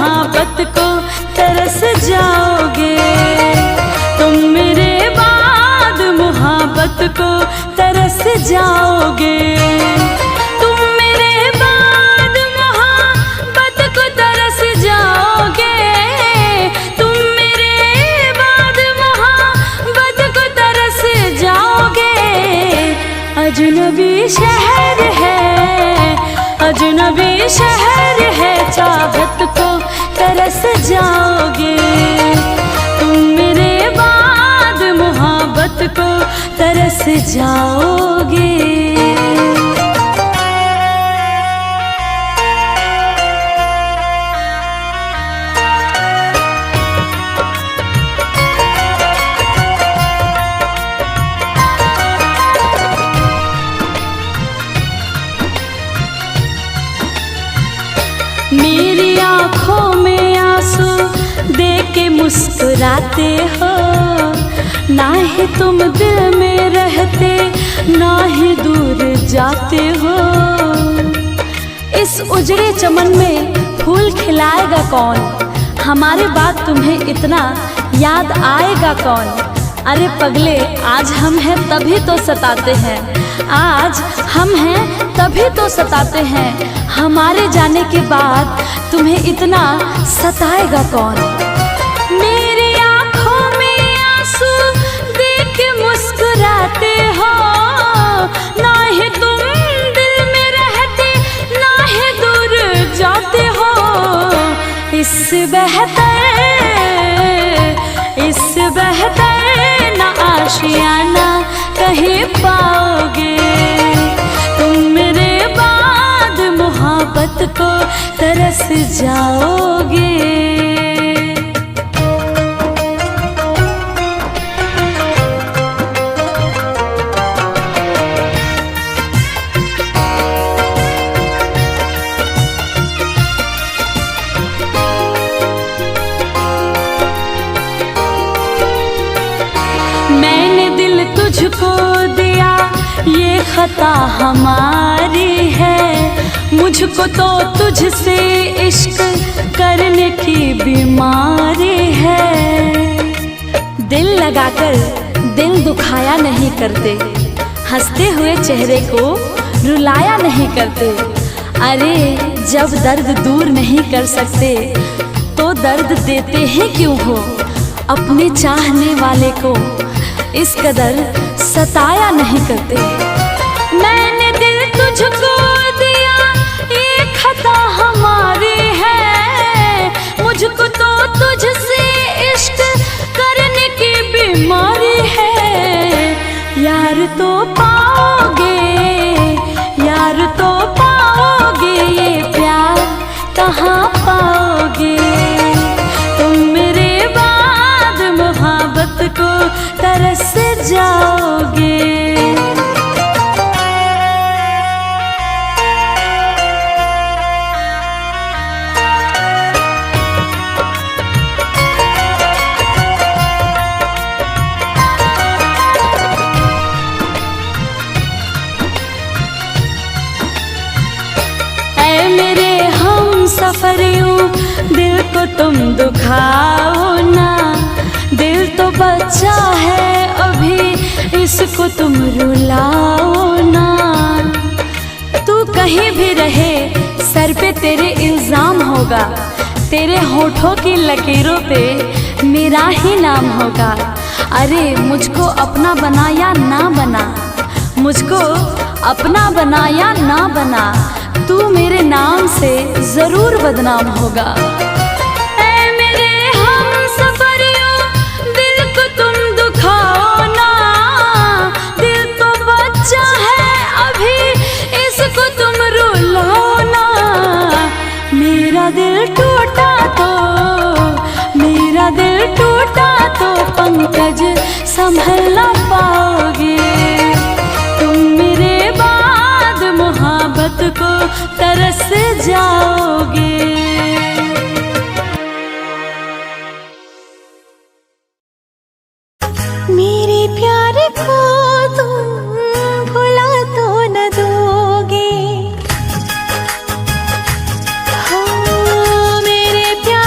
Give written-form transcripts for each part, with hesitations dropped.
मोहब्बत को तरस जाओगे। तुम मेरे बाद मोहब्बत को तरस जाओगे। तुम मेरे बाद मोहब्बत को तरस जाओगे। तुम मेरे बाद मोहब्बत को तरस जाओगे। अजनबी शहर है, अजनबी शहर है, चाहत को तरस जाओगे। तुम मेरे बाद मोहब्बत को तरस जाओगे। मेरी आँखों में आंसू देख के मुस्कुराते हो। ना ही तुम दिल में रहते, ना ही दूर जाते हो। इस उजड़े चमन में फूल खिलाएगा कौन? हमारे बाद तुम्हें इतना याद आएगा कौन? अरे पगले, आज हम हैं तभी तो सताते हैं। आज हम हैं तभी तो सताते हैं। हमारे जाने के बाद तुम्हें इतना सताएगा कौन? मेरी आँखों में आंसू देख के मुस्कुराते हो। ना ही तुम दिल में रहते, ना ही दूर जाते हो। इससे बेहतर ना आशियाना कहीं पाओगे। तुम मेरे बाद मोहब्बत को तरस जाओगे। मैंने दिल तुझको दिया, ये खता हमारी है। मुझको तो तुझसे इश्क करने की बीमारी है। दिल लगाकर दिल दुखाया नहीं करते, हंसते हुए चेहरे को रुलाया नहीं करते। अरे जब दर्द दूर नहीं कर सकते तो दर्द देते ही क्यों हो? अपने चाहने वाले को इस कदर सताया नहीं करते। मैंने दिल तुझको दिया, ये खता हमारी है। मुझको तो तुझसे इश्क करने की बीमारी है। यार तो पाओगे, यार तो पाओगे, ये प्यार कहाँ पाओगे? तुम मेरे बाद मोहब्बत को तरस जाओगे। ऐ मेरे हम सफरियों, दिल को तुम दुखाओ ना। दिल तो बच्चा है अभी, इसको तुम रुलाओ ना। तू कहीं भी रहे, सर पे तेरे इल्जाम होगा। तेरे होठों की लकीरों पे मेरा ही नाम होगा। अरे मुझको अपना बना या ना बना, मुझको अपना बना या ना बना, तू मेरे नाम से जरूर बदनाम होगा। पंकज संभल ना पाओगे, तुम मेरे बाद मोहब्बत को तरस जाओगे। मेरे प्यार को तुम भुला तो न दोगे, हो मेरे प्यार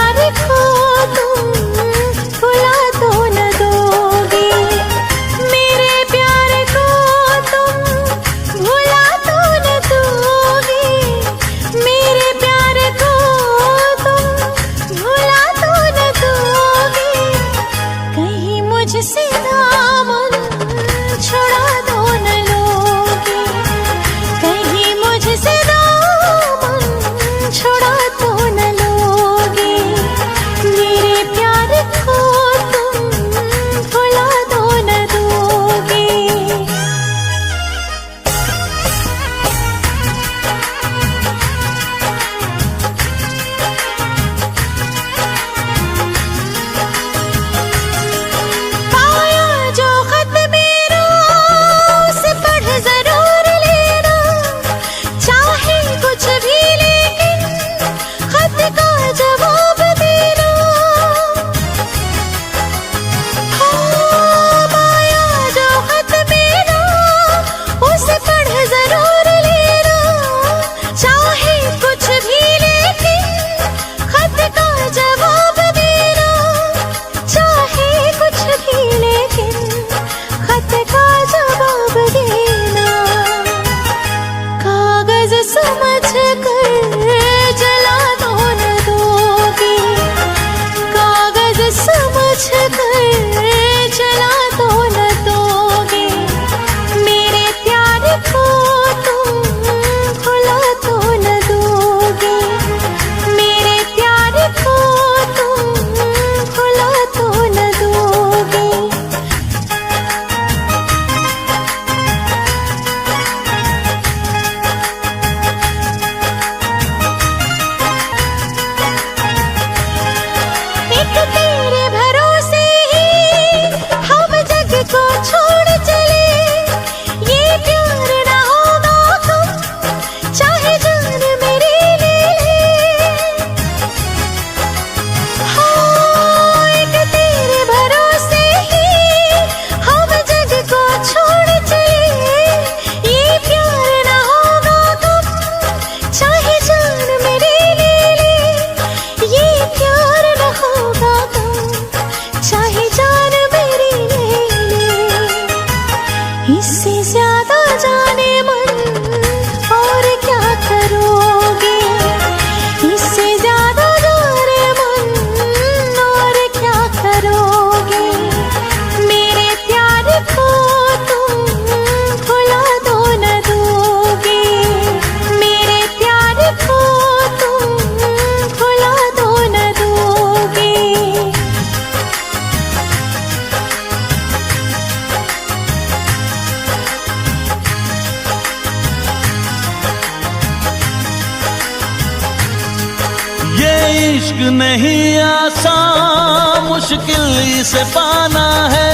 इश्क नहीं आसान, मुश्किल से पाना है।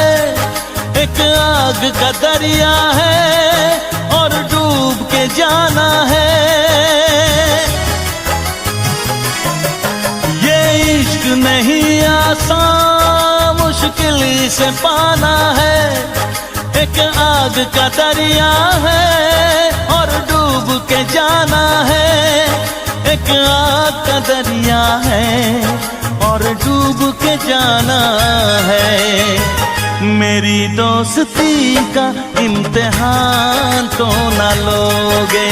एक आग का दरिया है और डूब के जाना है। ये इश्क नहीं आसान, मुश्किल से पाना है। एक आग का दरिया है और डूब के जाना है। एक आग का दरिया है और डूब के जाना है। मेरी दोस्ती का इम्तिहान तो ना लोगे,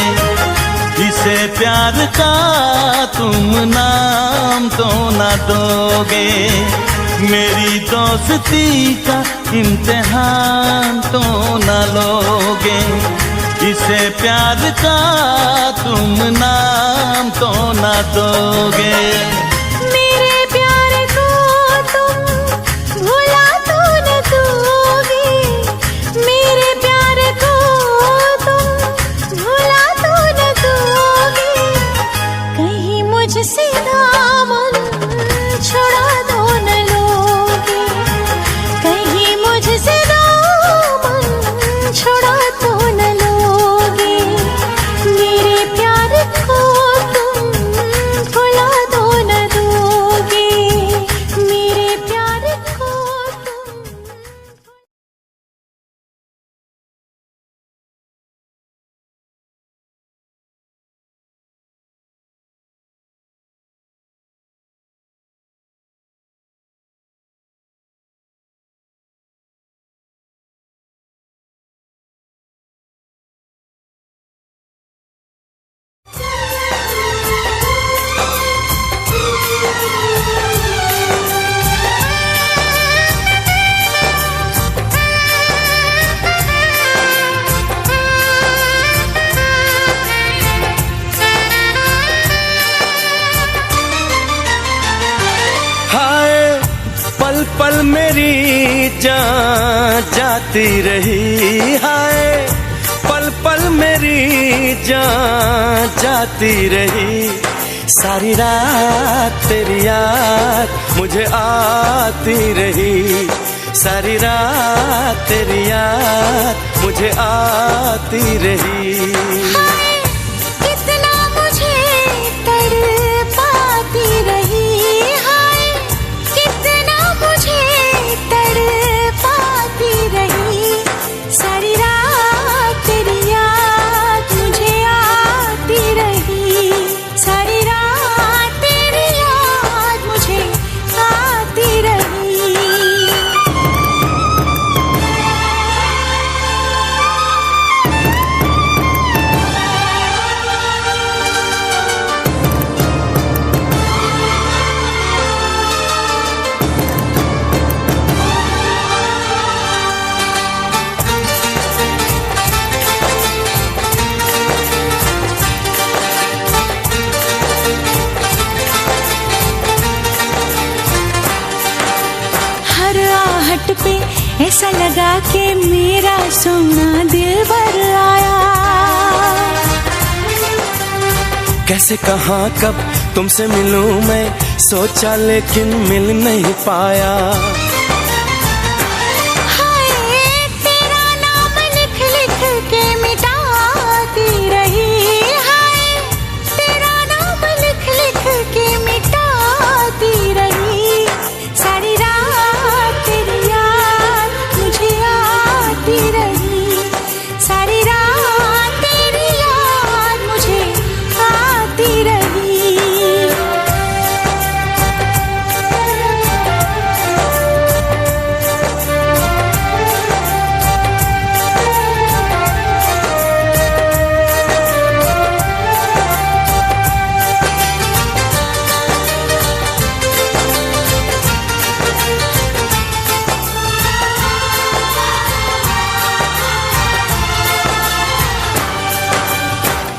इसे प्यार का तुम नाम तो ना दोगे। मेरी दोस्ती का इम्तिहान तो ना लोगे, इसे प्यार का तुम नाम तो ना दोगे। मेरे प्यार को तुम भुला तो न दोगे, मेरे प्यार को तुम भुला तो न दोगे। कहीं मुझसे दामन छुड़ा तो न लोगे, कहीं मुझसे दामन छुड़ा तो न लोगे। मेरे प्यार को तुम भुला तो न दोगे, मेरे प्यार को तुम। पल पल मेरी जान जाती रही, हाय पल पल मेरी जान जाती रही। सारी रात तेरी याद मुझे आती रही, सारी रात तेरी याद मुझे आती रही। हाय कितना मुझे तड़पाती रही, हाय कितना मुझे तड़पाती रही। सारी रात तेरी याद मुझे आती रही, सारी रात तेरी याद मुझे आती रही। हर आहट पे ऐसा लगा कि मेरा सोना दिल भर आया। कैसे कहाँ कब तुमसे मिलूं मैं, सोचा लेकिन मिल नहीं पाया। हाय तेरा नाम लिख लिख के मिटाती रही, हाय तेरा नाम लिख लिख के मिटाती रही। सारी रात तेरी याद मुझे आती रही, सारी रात तेरी याद मुझे आती रही।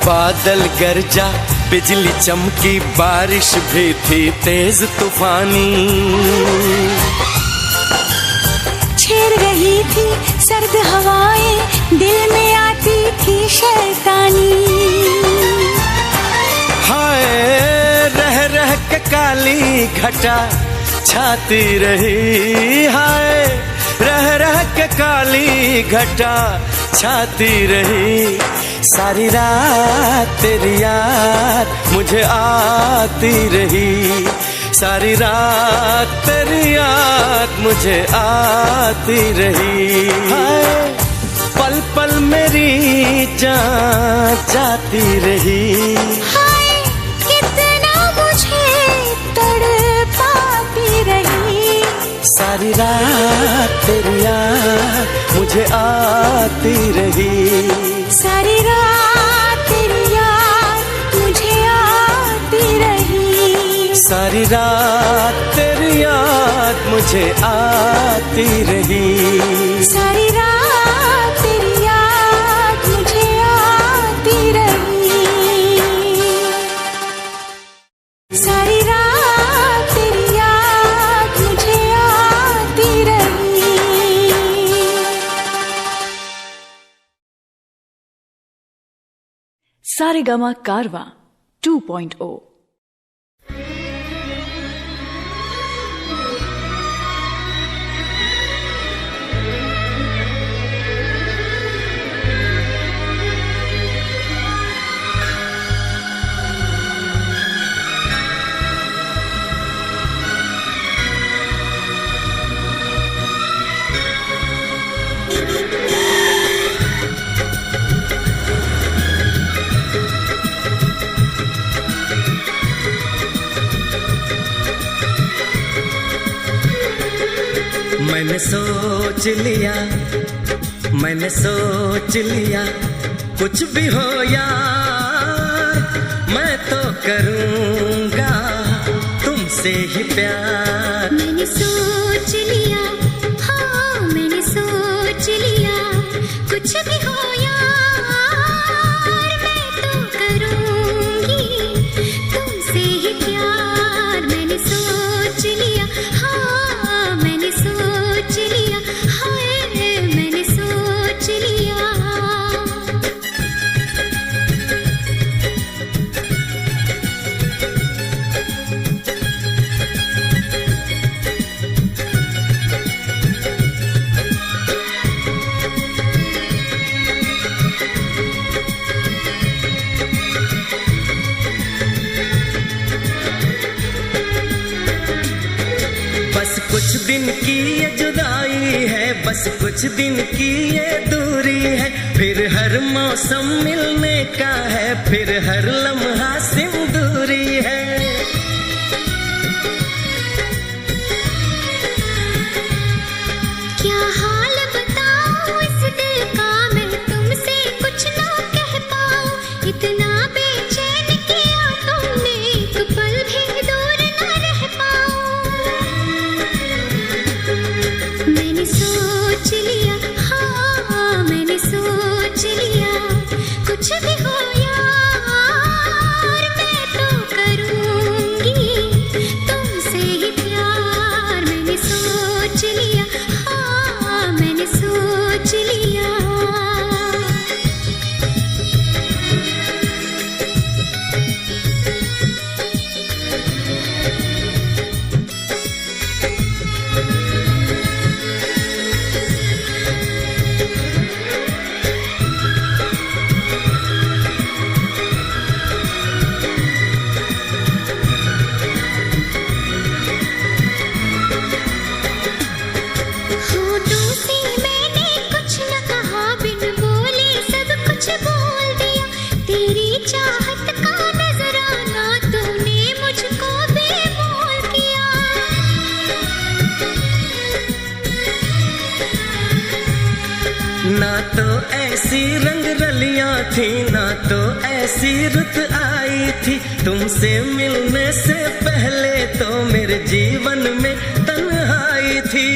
बादल गरजा बिजली चमकी, बारिश भी थी तेज तूफानी। छेड़ रही थी सर्द हवाएं, दिल में आती थी शैतानी। हाय रह रह के के काली घटा छाती रही, हाय रह रह के काली घटा छाती रही। सारी रात तेरी याद मुझे आती रही, सारी रात तेरी याद मुझे आती रही। हाय पल पल मेरी जान जाती रही, हाय कितना मुझे तड़पाती रही। सारी रात तेरी याद मुझे आती रही, सारी रात तेरी याद मुझे आती रही। सारी रात तेरी याद मुझे आती रही, सारी रात तेरी याद मुझे आती रही। सारी रात तेरी याद मुझे आती रही। सारेगामा कारवां 2.0। मैंने सोच लिया, मैंने सोच लिया, कुछ भी हो यार मैं तो करूँगा तुमसे ही प्यार। मैंने सोच लिया, हाँ मैंने सोच लिया, कुछ भी हो यार मैं तो करूँगी तुमसे ही प्यार। मैंने सोच लिया, हाँ मैंने सोच लिया, हाय मैंने सोच लिया। बस कुछ दिन की ये जुदाई है, बस कुछ दिन की ये दूरी है, फिर हर मौसम मिलने का है, फिर हर लम्हा सिंदूरी है। क्या हाल बताऊं इस दिल का, मैं तुमसे कुछ ना कह पाऊं। इतना बेचैन किया तुमने, एक पल भी दूर न रह पाऊं। मैंने सोच लिया, हाँ मैंने सोच लिया, कुछ भी हो यार मैं तो करूँगी तुमसे ही प्यार। मैंने सोच लिया, हाँ मैंने सोच लिया। होठों से मैंने कुछ न कहा, बिन बोले सब कुछ बोल दिया। तेरी चाहत का नजराना तूने मुझको बेमोल किया। ना तो ऐसी रंग रलियां थी, ना तो ऐसी रुत आई थी, तुमसे मिलने से पहले तो मेरे जीवन में तन्हाई थी।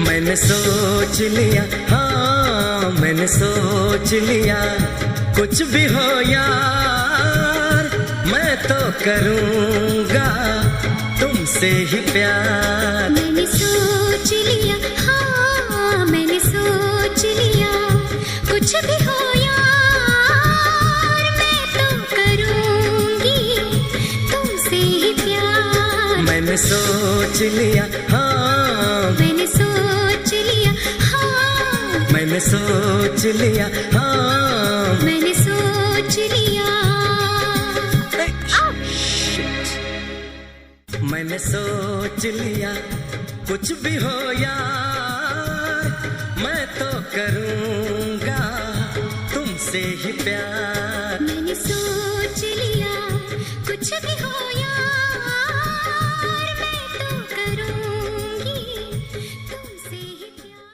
मैंने सोच लिया, हाँ मैंने सोच लिया, कुछ भी हो यार मैं तो करूँगा तुमसे ही प्यार। मैंने सोच लिया, हाँ मैंने सोच लिया, कुछ भी हो यार मैं तो करूँगी मैंने सोच लिया, हाँ मैंने सोच लिया, हाँ मैंने सोच लिया, हाँ मैंने सोच लिया। मैंने सोच लिया, कुछ भी हो यार मैं तो करूँगा तुमसे ही प्यार। मैंने सोच लिया, कुछ भी हो यार मैं तो करूँगी तुमसे ही प्यार।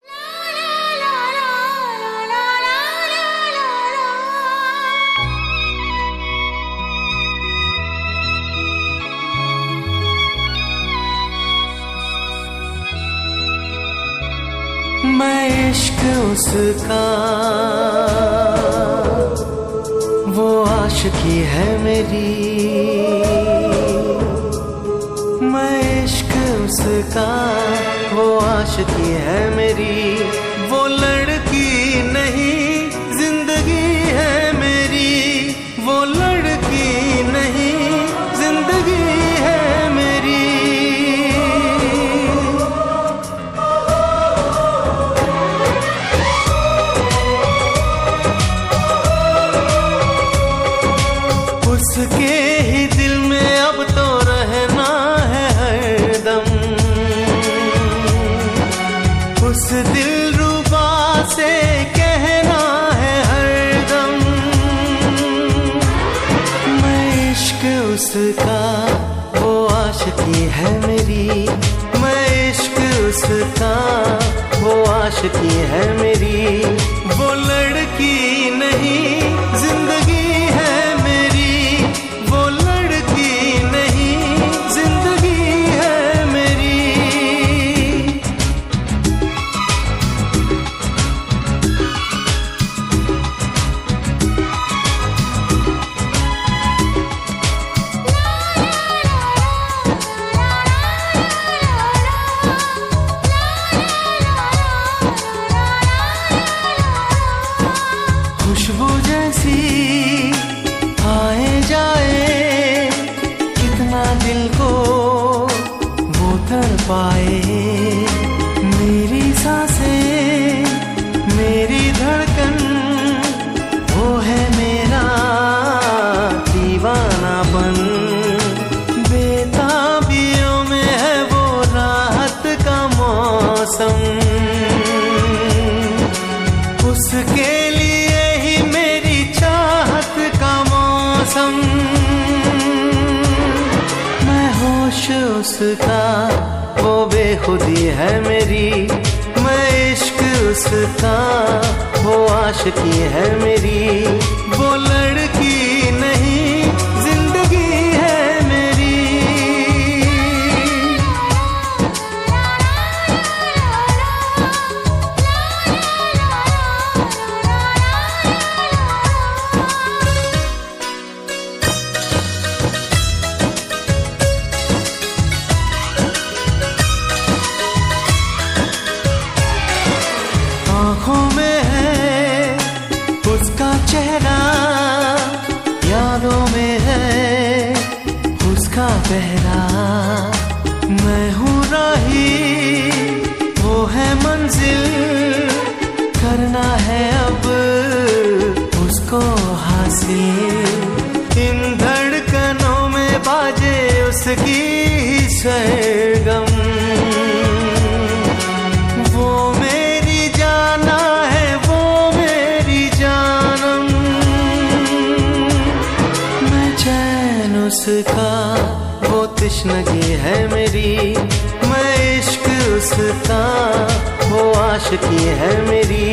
ला ला ला ला ला ला ला ला ला। मैं इश्क उसका, वो आशिकी है मेरी। मैं इश्क उसका, वो आशिकी है मेरी। वो लड़की नहीं जिंदगी है मेरी। वो लड़की नहीं जिंदगी है मेरी। उसके ही दिल में अब तो रहना है हरदम। उस दिलरुबा से कहना है हरदम। मैं इश्क उसका, वो आशिकी है मेरी। मैं इश्क उसका, वो आशिकी है मेरी। वो लड़की नहीं जिंदगी है मेरी। वो लड़की नहीं जिंदगी है मेरी। खुशबू जैसी आए जाए, कितना दिल को वो तड़पाए। मेरी सांसें, मेरी धड़कन, वो है मेरा दीवानापन। बेताबियों में है वो राहत का मौसम। उसके लिए ही मेरी चाहत का मौसम। मैं होश उसका, वो बेखुदी है मेरी। मैं इश्क उसका, वो आशिकी है मेरी। वो लड़की नहीं जिंदगी है मेरी। आँखों में है उसका चेहरा, यादों में है उसका पहरा। मैं हूँ राही, वो है मंजिल। करना है अब उसको हासिल। इन धड़कनों में बाजे उसकी ही सरगम। वो मेरी जाना है, वो मेरी जानम। मैं चैन उसका, वो तिश्नगी है मेरी। मैं इश्क उसका, वो आशिकी है मेरी।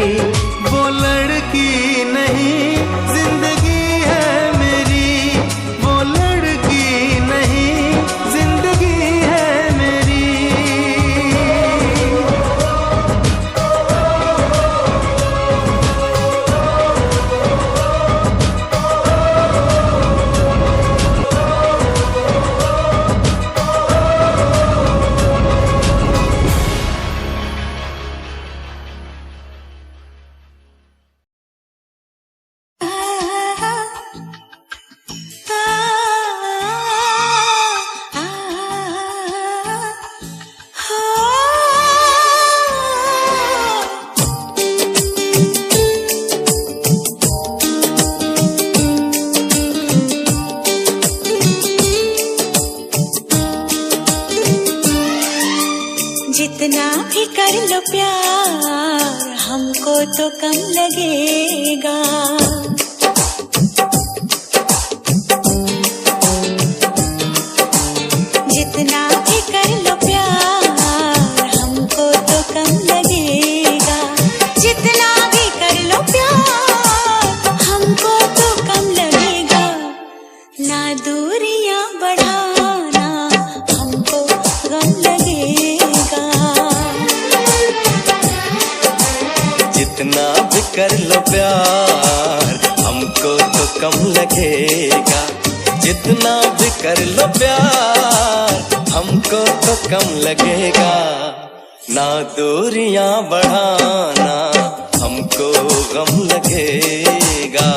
वो लड़की नहीं जिंदगी है मेरी। वो लड़की नहीं जिंदगी है मेरी। तो कम लगेगा। जितना भी कर लो प्यार हमको तो कम लगेगा। जितना भी कर लो प्यार हमको तो कम लगेगा। ना दूरियां बढ़ाना हमको गम लगेगा। जितना भी कर लो प्यार हमको तो कम लगेगा। जितना भी कर लो प्यार हमको तो कम लगेगा। ना दूरियां बढ़ाना हमको गम लगेगा।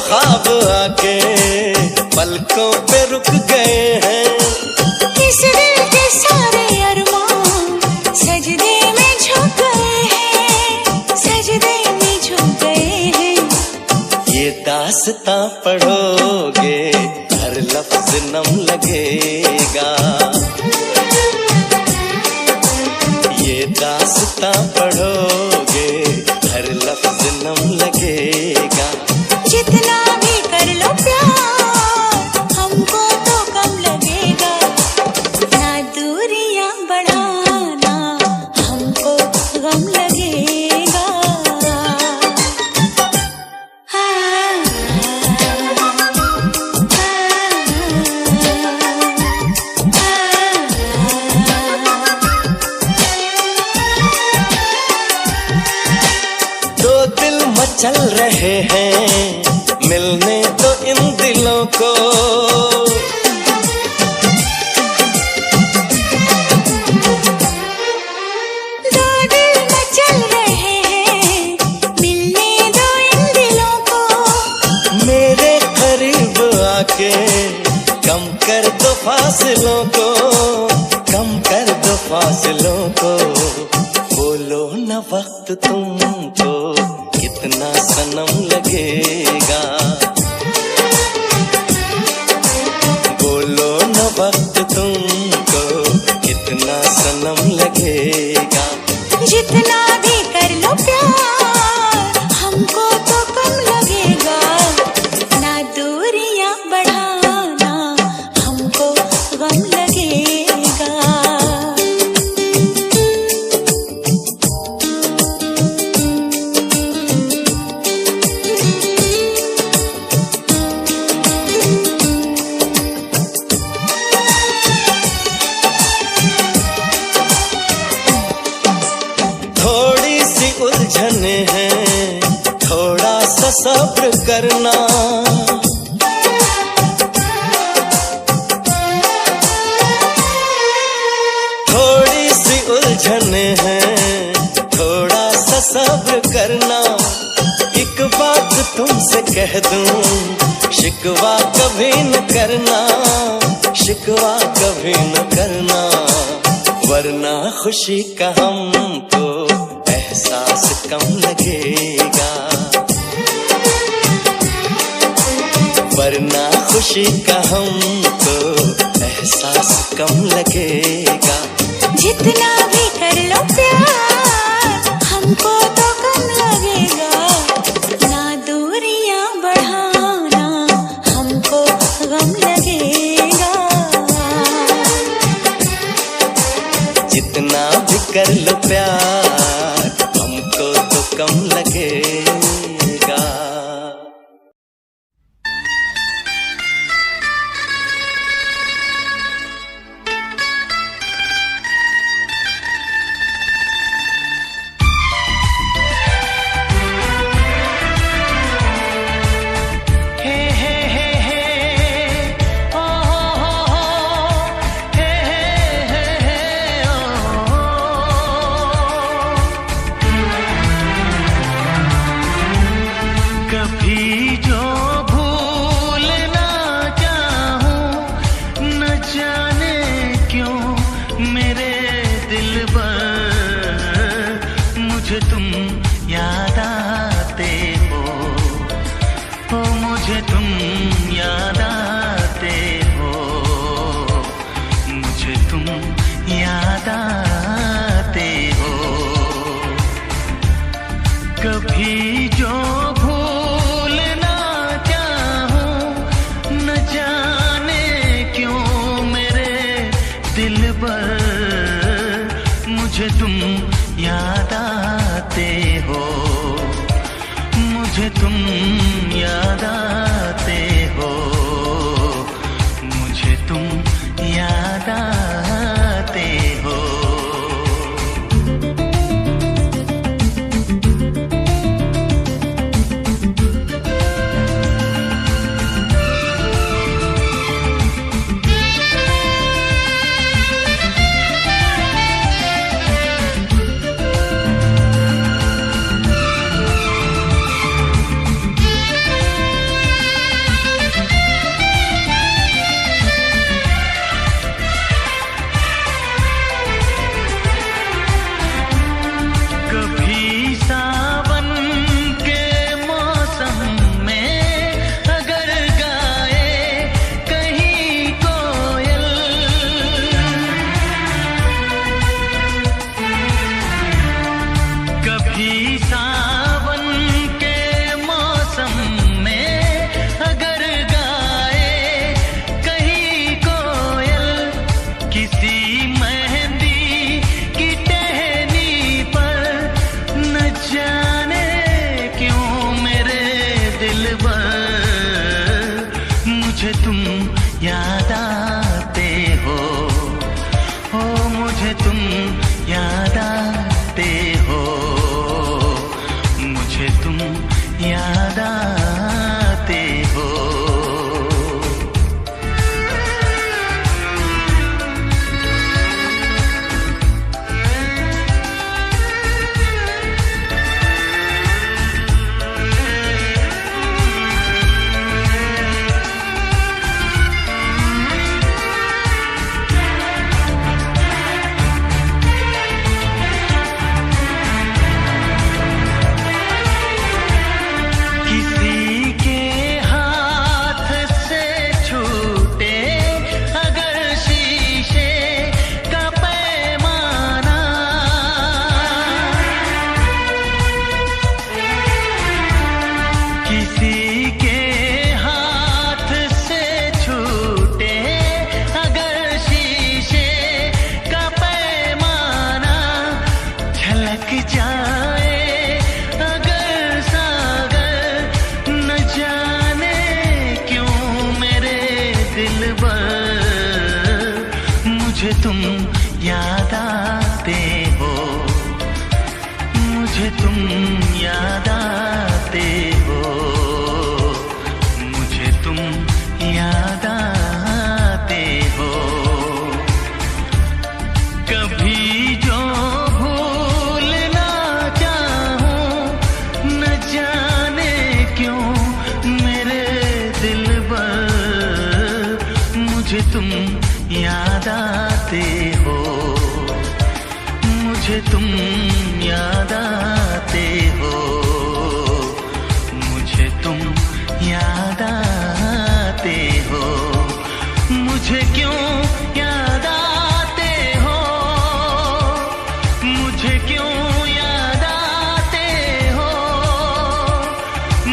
ख्वाब आके पलकों पे रुक गए हैं। इस दिल के सारे अरमान सजदे में झुक गए हैं। सजदे में झुक गए हैं। ये दास्तां पढ़ोगे हर लफ्ज नम लगेगा। ये दास्तां पढ़ोगे हर लफ्ज नम लगेगा। जितना भी कर लो प्यार हमको तो कम लगेगा। ना दूरियां बढ़ाना हमको गम लगेगा। दो दिल मचल रहे हैं मिलने तो इन दिलों को। दो दिल मचल रहे हैं मिलने दो इन दिलों को। मेरे करीब आके कम कर दो फासलों को। कम कर दो फासलों को। बोलो न वक्त तुमको कितना सनम लगेगा। बोलो न वक्त तुमको कितना सनम लगेगा। जितना भी कर लो प्यार हमको तो कम लगेगा। ना दूरियां बढ़ाना हमको गम लगेगा। उलझने हैं थोड़ा सा सब्र करना। थोड़ी सी उलझने हैं थोड़ा सा सब्र करना। एक बात तुमसे कह दूं शिकवा कभी न करना। शिकवा कभी न करना। वरना खुशी का हमको एहसास कम लगेगा। वरना खुशी का हमको एहसास कम लगेगा। जितना भी कर लो प्यार हमको तो कम लगेगा। ना दूरियां बढ़ाना हमको गम लगेगा। जितना भी कर लो प्यार हमको तो कम लगेगा। मुझे तुम याद आते हो, मुझे तुम याद आते हो, मुझे तुम याद आते हो। कभी जो भूल ना चाहूं, न जाने क्यों मेरे दिल पर मुझे तुम याद आते हो, मुझे तुम याद आते हो, मुझे तुम याद आते हो। मुझे तुम याद आते हो, मुझे तुम याद आते हो, मुझे तुम याद आते हो। मुझे तुम याद आते हो, मुझे तुम याद आते हो, मुझे तुम याद आते हो। कभी जो भूल ना चाहूं, न जाने क्यों मेरे दिल पर मुझे तुम याद आते हो, मुझे तुम याद आते हो, मुझे तुम याद आते हो। मुझे क्यों याद आते हो, मुझे क्यों याद आते हो,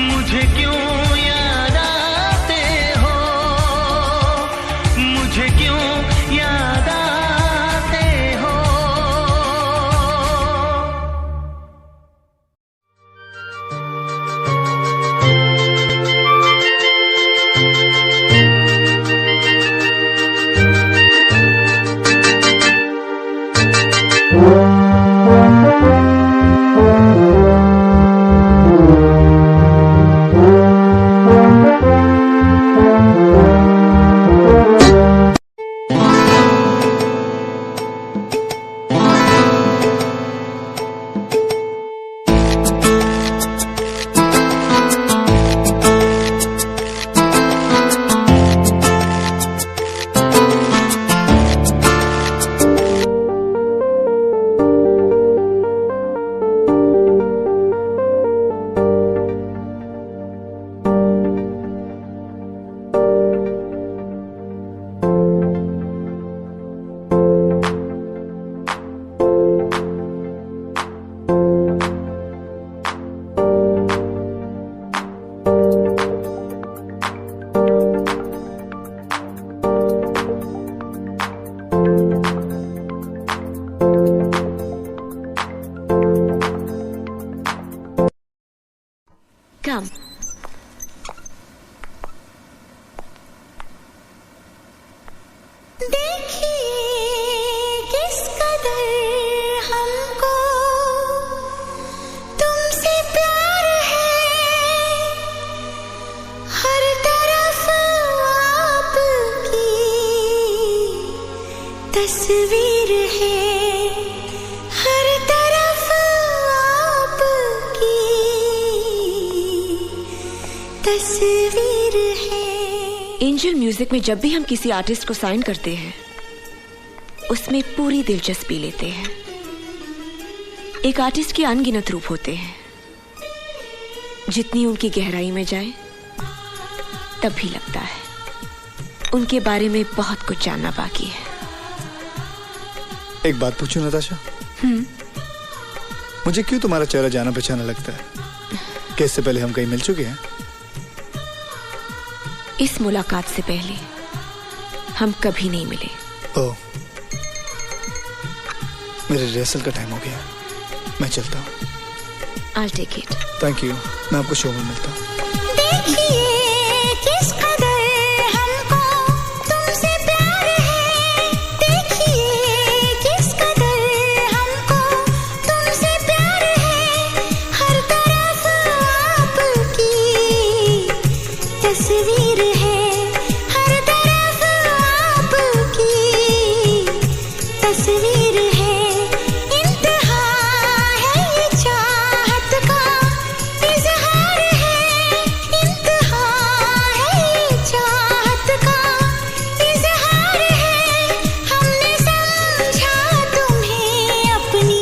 मुझे क्यों याद आते हो, मुझे क्यों याद आते हो। कमर्शियल म्यूजिक में जब भी हम किसी आर्टिस्ट को साइन करते हैं उसमें पूरी दिलचस्पी लेते हैं। एक आर्टिस्ट के अनगिनत रूप होते हैं, जितनी उनकी गहराई में जाए तब भी लगता है उनके बारे में बहुत कुछ जानना बाकी है। एक बात पूछूं नताशा? मुझे क्यों तुम्हारा चेहरा जाना पहचाना लगता है? क्या इससे पहले हम कहीं मिल चुके हैं? इस मुलाकात से पहले हम कभी नहीं मिले। ओह, मेरे रिहर्सल का टाइम हो गया, मैं चलता हूँ। I'll take it. Thank you, मैं आपको शो में मिलता हूँ। देखिए किस कदर हमको तुमसे प्यार है, देखिए किस कदर हमको तुमसे प्यार है। हर तरफ आपकी तस्वीर है, हर तरफ आपकी तस्वीर है। इंतहा है ये चाहत का इजहार है, इंतहा है ये चाहत का इजहार है। हमने समझा तुम्हें अपनी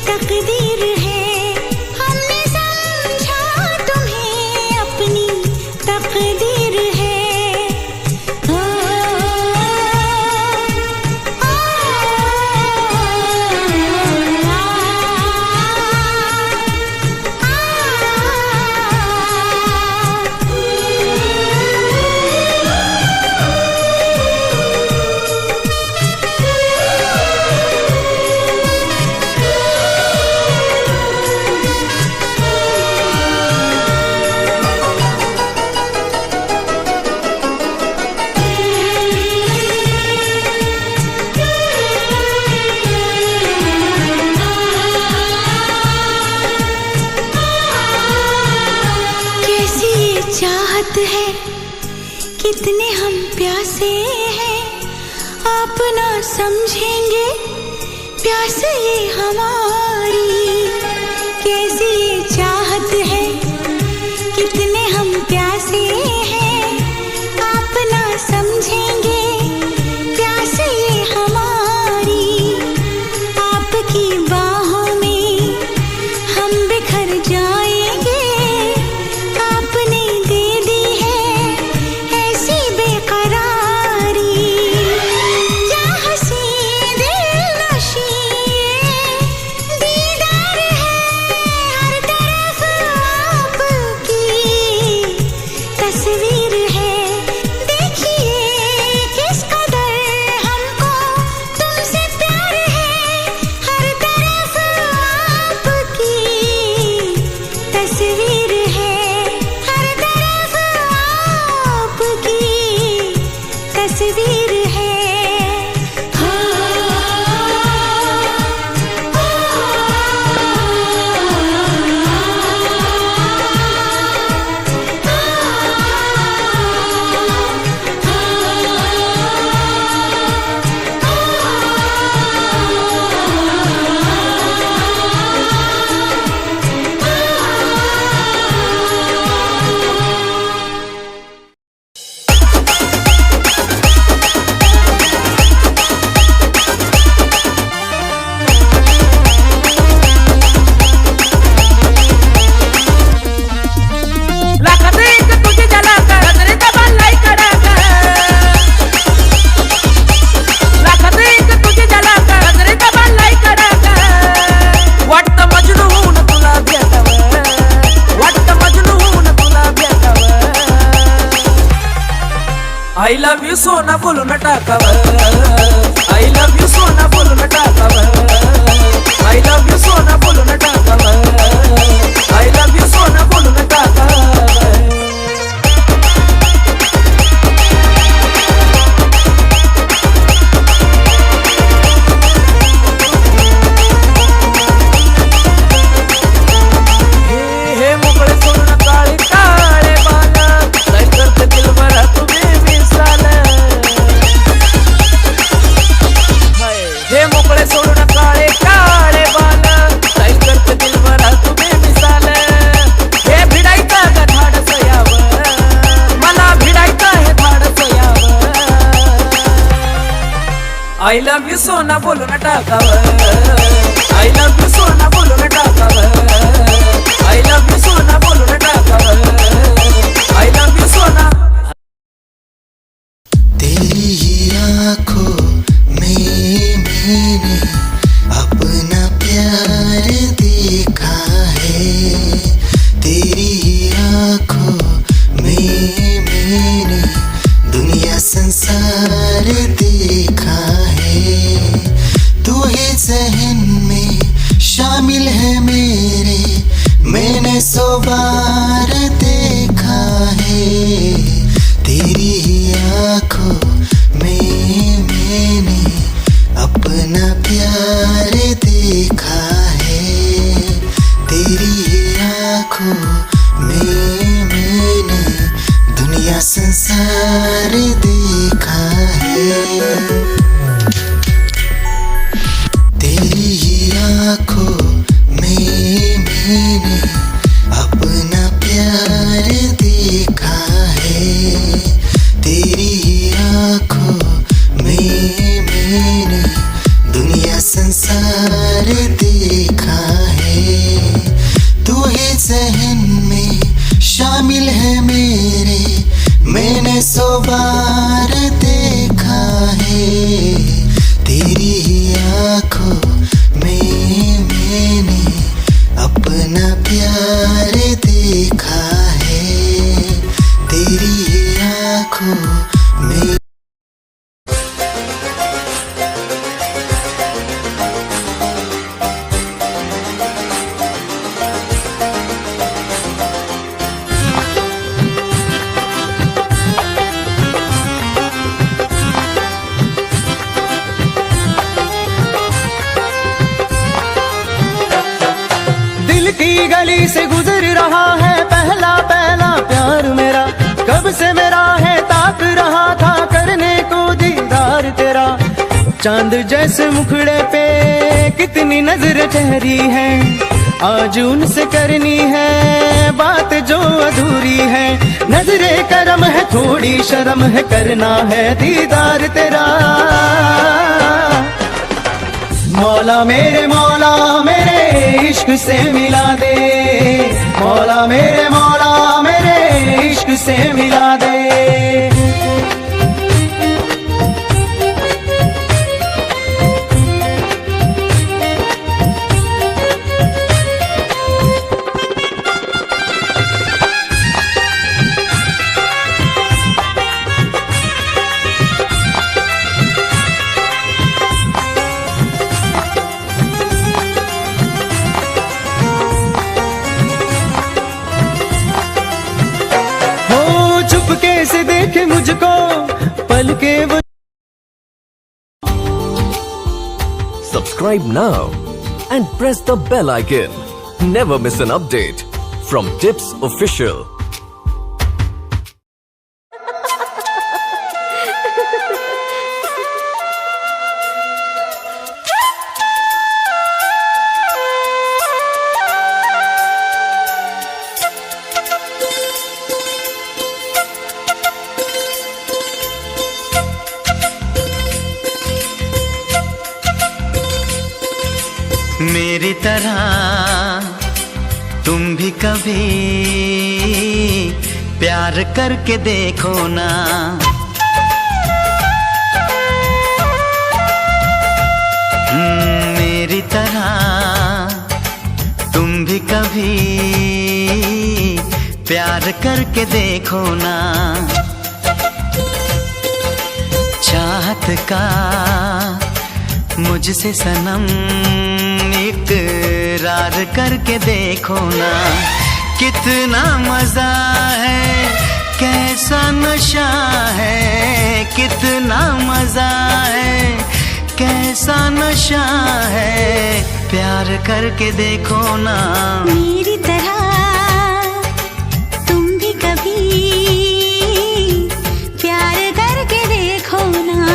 तकदीर है, हमने समझा तुम्हें अपनी तकदीर है। कैसी ये चाहत है, कितने हम प्यासे हैं, आप ना समझेंगे प्यास ये हमारी। कैसी ये चाहत है, कितने हम प्यासे हैं, आप ना समझेंगे प्यास ये हमारी। आपकी बाहों में हम बिखर जाएंगे, आपने दे दी है ऐसी बेकरारी। क्या हंसी दिलनशी दीदार है, हर तरफ आपकी तस्वीर है। देखिए किस कदर हमको तुमसे प्यार है, हर तरफ आपकी तस्वीर है, हर तरफ आपकी तस्वीर है। I love you सोना बोलून टाकावं, I love you सोना बोलून टाकावं, I love you सोना बोलून टाकावं, I love you सोना बोलून टाकावं। हे मोकळे सोडून काळे काळे बाल, काय करते दिलभरा तुम्ही मिसाल। यू सोना बोलून टाकावं आय लव्ह यू सोना बोलून टाकावं आय लव्ह यू सोना बोलून टाकावं आय लव्ह यू सोना तेरी ही आँखों में मैंने अपना प्यार देखा है तेरी ही आँखों में मैंने दुनिया संसार देखा है तू ही ज़हन में शामिल है मेरे मैंने 100 बार देखा है तेरी ही आँखों में मैंने अपना प्यार देखा है तेरी ही आँखों में मैंने दुनिया संसार देखा है तेरी ही आँखों में मैंने अपना प्यार देखा है तेरी ही आँखों में मैंने दुनिया संसार देखा है तू ही ज़हन में शामिल है मेरे मैंने 100 बार देखा है तेरी ही आँखों में मैंने अपना प्यार देखा है तेरी ही आँखों में की गली से गुजर रहा है पहला पहला प्यार मेरा कब से मेरा है ताक रहा था करने को दीदार तेरा चांद जैसे मुखड़े पे कितनी नजर ठहरी है आज उनसे करनी है बात जो अधूरी है नजरे करम है थोड़ी शर्म है करना है दीदार तेरा मौला मेरे इश्क से मिला दे मौला मेरे इश्क से मिला दे से देखे मुझको पल के वो Subscribe now and press the bell icon. Never miss an update from Tips Official. मेरी तरह तुम भी कभी प्यार करके देखो ना मेरी तरह तुम भी कभी प्यार करके देखो ना चाहत का मुझसे सनम इकरार करके देखो ना कितना मजा है कैसा नशा है कितना मजा है कैसा नशा है प्यार करके देखो ना मेरी तरह तुम भी कभी प्यार करके देखो ना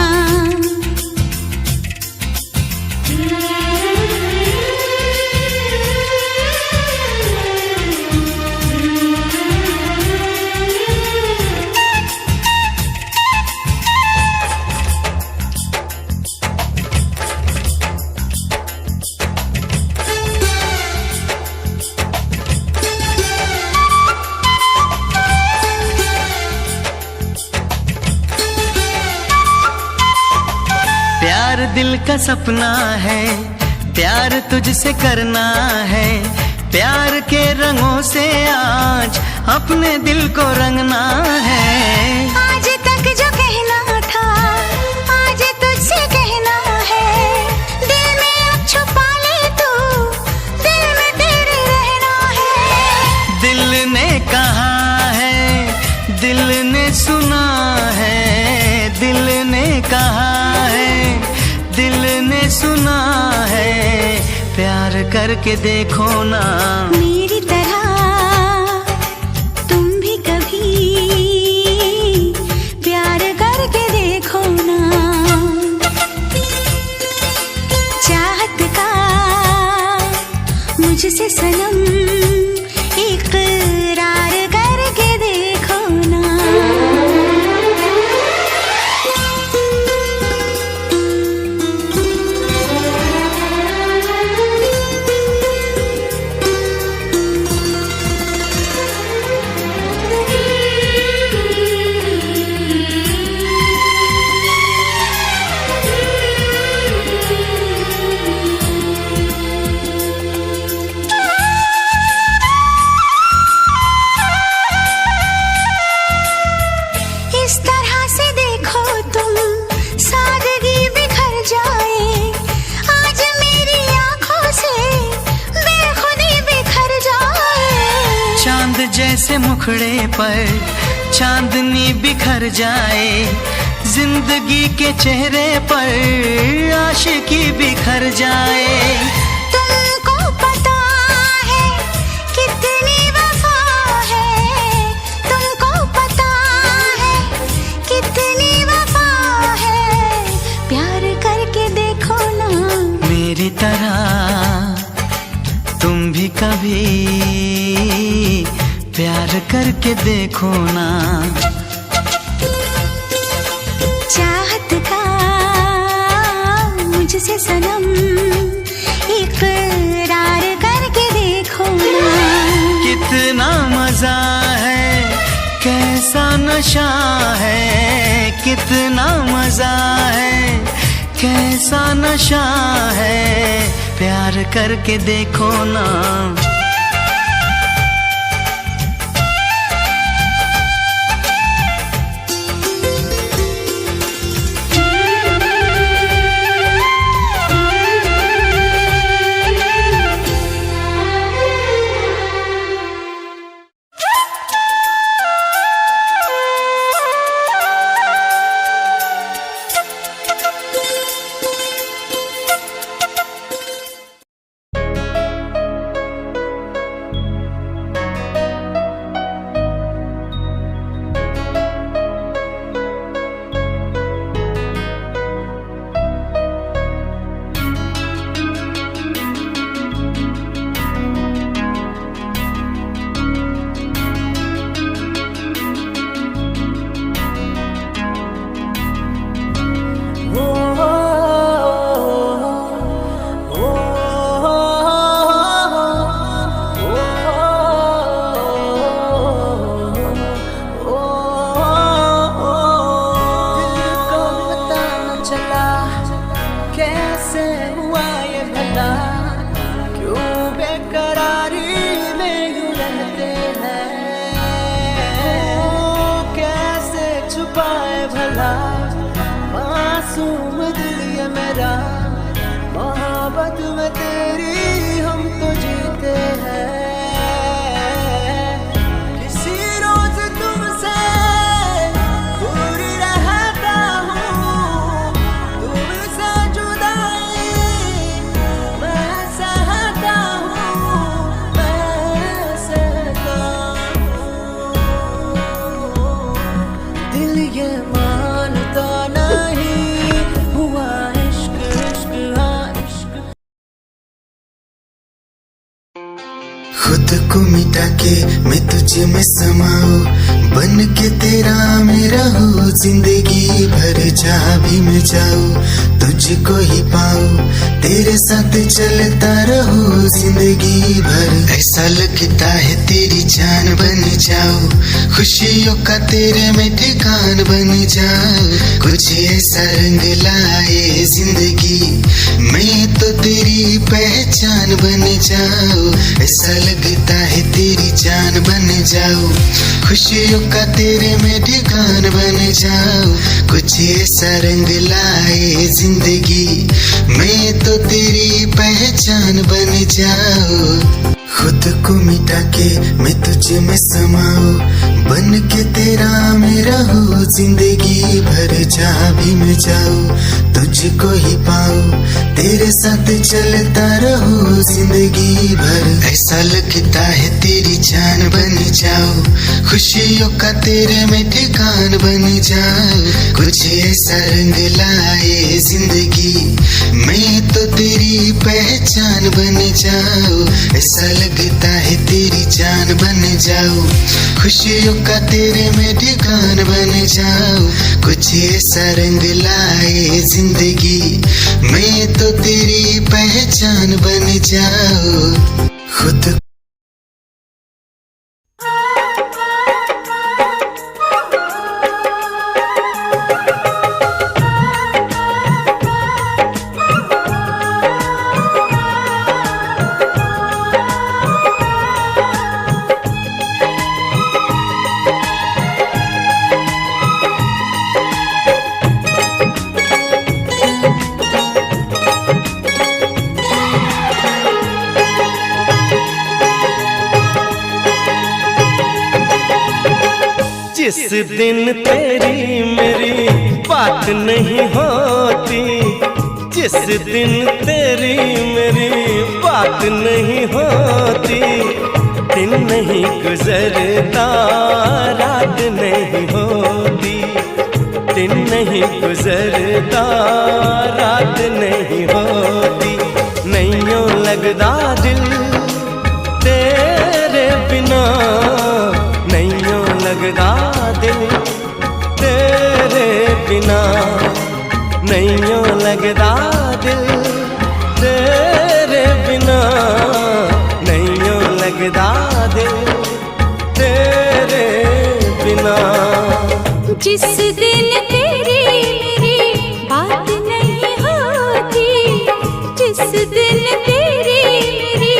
का सपना है, प्यार तुझसे करना है, प्यार के रंगों से आज अपने दिल को रंगना है। आज तक जो कहना था आज तुझसे कहना है, दिल में अब छुपा ले तू, दिल में तेरे रहना है। दिल ने कहा है, दिल ने सुना है, दिल ने कहा है, दिल ने सुना है, प्यार करके देखो ना मेरी तरह तुम भी कभी प्यार करके देखो ना। चाहत का मुझसे सनम इकरार करके देखो ना। इस तरह से देखो तुम सादगी बिखर जाए, आज मेरी आंखों से बेखुदी बिखर जाए। चांद जैसे मुखड़े पर चांदनी बिखर जाए, जिंदगी के चेहरे पर आशिकी बिखर जाए। तुमको पता है कितनी वफा है, तुमको पता है कितनी वफा है, प्यार करके देखो ना मेरी तरह तुम भी कभी प्यार करके देखो ना। चाहत का मुझसे सनम इकरार करके देखो ना। कितना मजा है, कैसा नशा है, कितना मजा है, कैसा नशा है, प्यार करके देखो ना। कैसे हुआ ये भला, क्यों बेकरारी में यूं रहते हैं, कैसे छुपाए भला मासूम दिल ये मेरा, मोहब्बत में तेरी हम तो जीते हैं। किसी रोज तुमसे दूर रहता हूँ, तुमसे जुदाई मैं सहता हूँ, मैं सहता हूँ। दिल ये मानता नहीं खुद को मिटा के मैं तुझे में समाऊं, बन के तेरा मेरा हो, जिंदगी भर जहाँ भी मैं जाऊं तुझको ही पाऊं, तेरे साथ चलता रहूं जिंदगी भर। ऐसा लगता है तेरी जान बन जाऊं, खुशियों का तेरे में ठिकान बन जाऊं, कुछ ऐसा रंग लाए जिंदगी मैं तो तेरी पहचान बन जाऊं। ऐसा लगता है तेरी जान बन जाऊं, खुशियों का तेरे में ठिकान बन जाऊं, कुछ ऐसा रंग लाए जिंदगी मैं तो तेरी पहचान बन जाऊं। खुद को मिटा के मैं तुझे में समाऊं, बन के तेरा मेरा हो, जिंदगी भर जहाँ भी मैं जाऊं तुझको ही पाऊं, तेरे साथ चलता रहूं जिंदगी भर। ऐसा लगता है तेरी जान बन जाऊं, खुशियों का तेरे में ठिकान बन जाऊं, कुछ ऐसा रंग लाए जिंदगी मैं तो तेरी पहचान बन जाऊं। ऐसा लगता है तेरी जान बन जाऊं, खुशियों का तेरे में ठिकान बन जाऊं, कुछ ऐसा रंग लाए जिंदगी मैं तो तेरी पहचान बन जाऊं। खुद जिस दिन तेरी मेरी बात नहीं होती, जिस दिन तेरी मेरी बात नहीं होती, दिन नहीं गुजरता रात नहीं होती, दिन नहीं गुजरता रात नहीं होती, नहीं यूं लगदा दिल तेरे बिना, नहीं यूं लगदा दिल तेरे बिना, नहीं यूं लगदा दिल तेरे बिना, नहीं यूं लगदा दिल तेरे बिना। जिस दिन तेरी मेरी बात नहीं होती, जिस दिन तेरी मेरी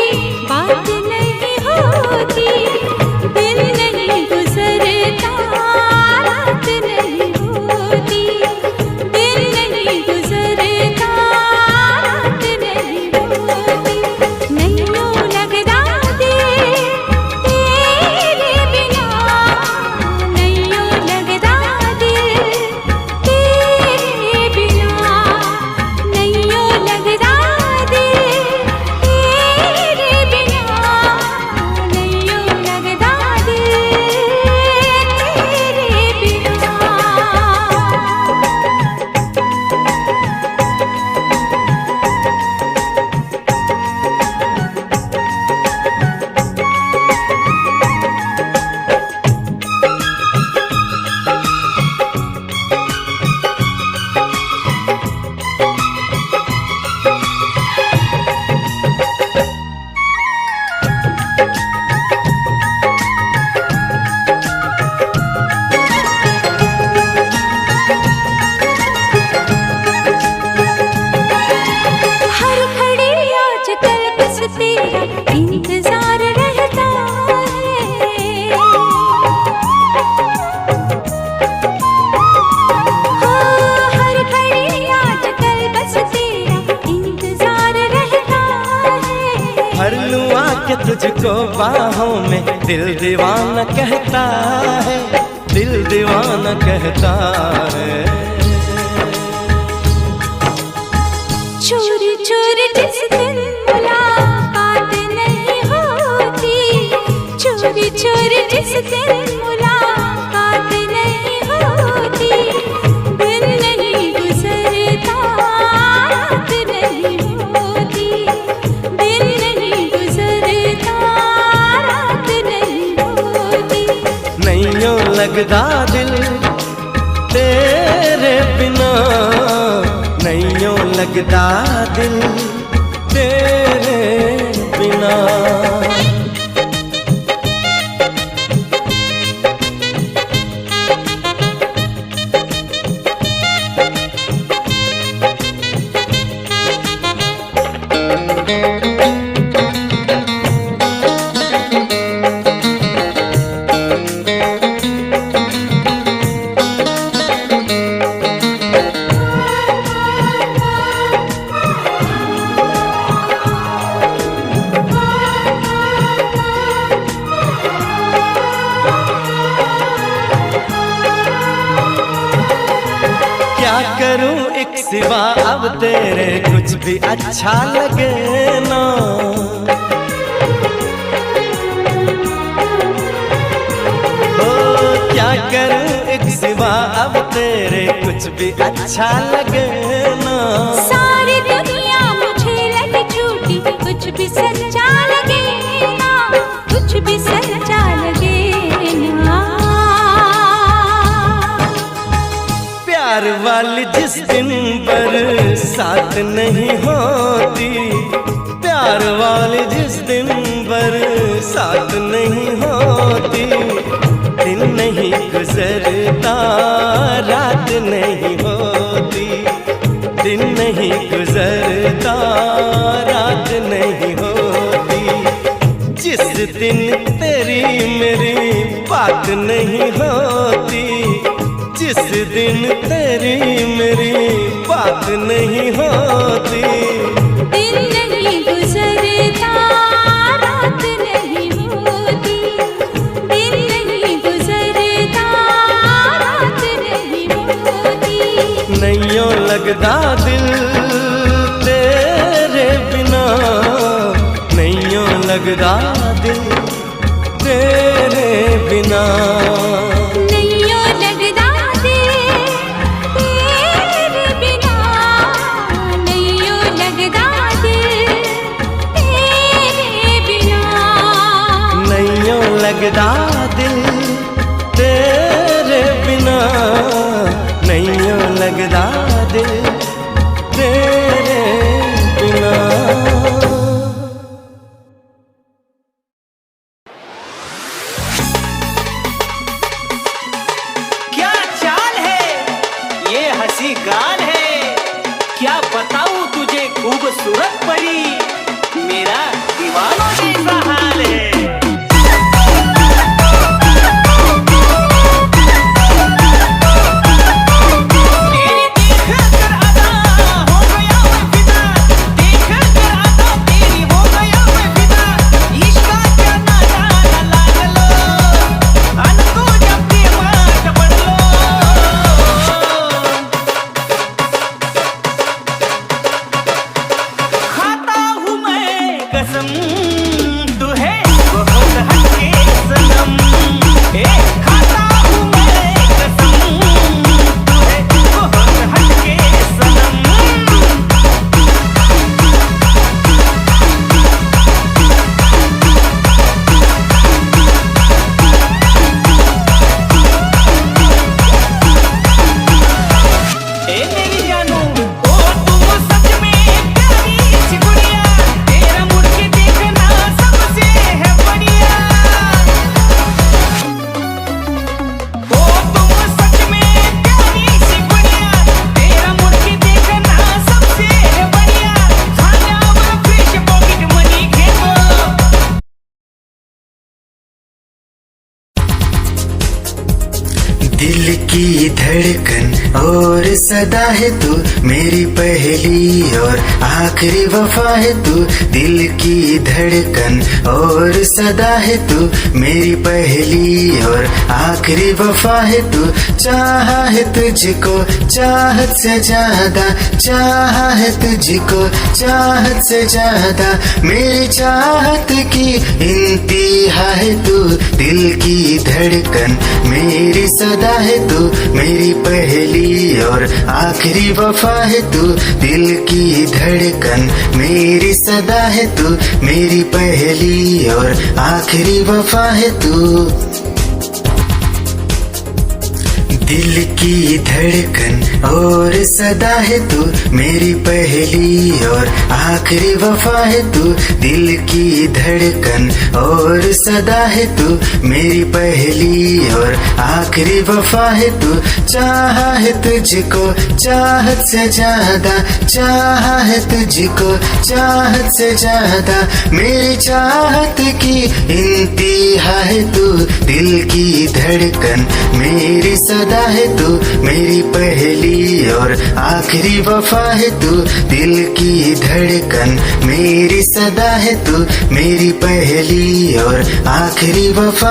बात नहीं होती, दिन नहीं गुजरता रात नहीं होती, दिन नहीं गुजरता रात नहीं होती, नहीं यूं लगदा दिल तेरे बिना, नहीं यूं लगदा दिल तेरे बिना, नहीं यूं लगदा दिल तेरे बिना, नहीं यूं लगदा दिल तेरे बिना। हर घड़ी आजकल बस तेरा इंतजार रहता है, हाँ, हर घड़ी आजकल बस तेरा इंतजार रहता है। भर लूं आके तुझको बाहों में, दिल दीवाना कहता है, दिल दीवाना कहता है। चोरी चोरी जिस दिन मुलाकात नहीं होती, चोरी चोरी जिस दिन मुलाकात नहीं होती, दिन नहीं गुजरता रात नहीं होती, दिन नहीं गुजरता लगदा दिल तेरे बिना, नैयों लगदा दिल तेरे बिना। करूं एक सिवा अब तेरे कुछ भी अच्छा लगे ना। ओ क्या करूं एक सिवा अब तेरे कुछ भी अच्छा लगे ना। सारी दुनिया मुझे लगे झूठी, कुछ भी सच्चा लगे ना, कुछ भी सच्चा लगे ना। प्यार वाली जिस दिन बरसात नहीं होती, प्यार वाली जिस दिन बरसात नहीं होती, दिन नहीं गुजरता रात नहीं होती, दिन नहीं गुजरता रात नहीं होती। जिस दिन तेरी मेरी बात नहीं होती, जिस दिन तेरी मेरी बात नहीं होती, दिन नहीं गुजरता रात नहीं होती, दिन नहीं गुजरता रात नहीं होती। नैयों लगदा दिल तेरे बिना, नैयों लगदा दिल तेरे बिना। लगदा दिल तेरे बिना, नैयों लगदा दिल तेरे बिना। क्या चाल है ये हंसी गाल है, क्या बताऊं तुझे खूबसूरत परी, मेरा दीवानों जैसा हाल है। दिल की धड़कन और सदा है तू, मेरी पहली और आखिरी वफा है तू। दिल की धड़कन और सदा है तू, मेरी पहली और आखिरी वफा है तू। चाहा है तुझको चाहत से ज्यादा, चाहा है तुझको चाहत से ज्यादा, मेरी चाहत की इंतहा है तू। दिल की धड़कन मेरी सदा है तू, मेरी पहली और आखिरी वफा है तू। दिल की धड़कन मेरी सदा है तू, मेरी पहली और आखिरी वफा है तू। दिल की धड़कन और सदा है तू, मेरी पहली और आखिरी वफा है तू। दिल की धड़कन और सदा है तू, मेरी पहली और आखिरी वफा है तू। चाहा है तुझको चाहत से ज्यादा, चाहा है तुझको चाहत से ज्यादा, मेरी चाहत की इंतहा है तू। दिल की धड़कन मेरी सदा है तू, मेरी पहली और आखिरी वफा है तू। दिल की धड़कन मेरी सदा है तू, मेरी पहली और आखिरी वफा।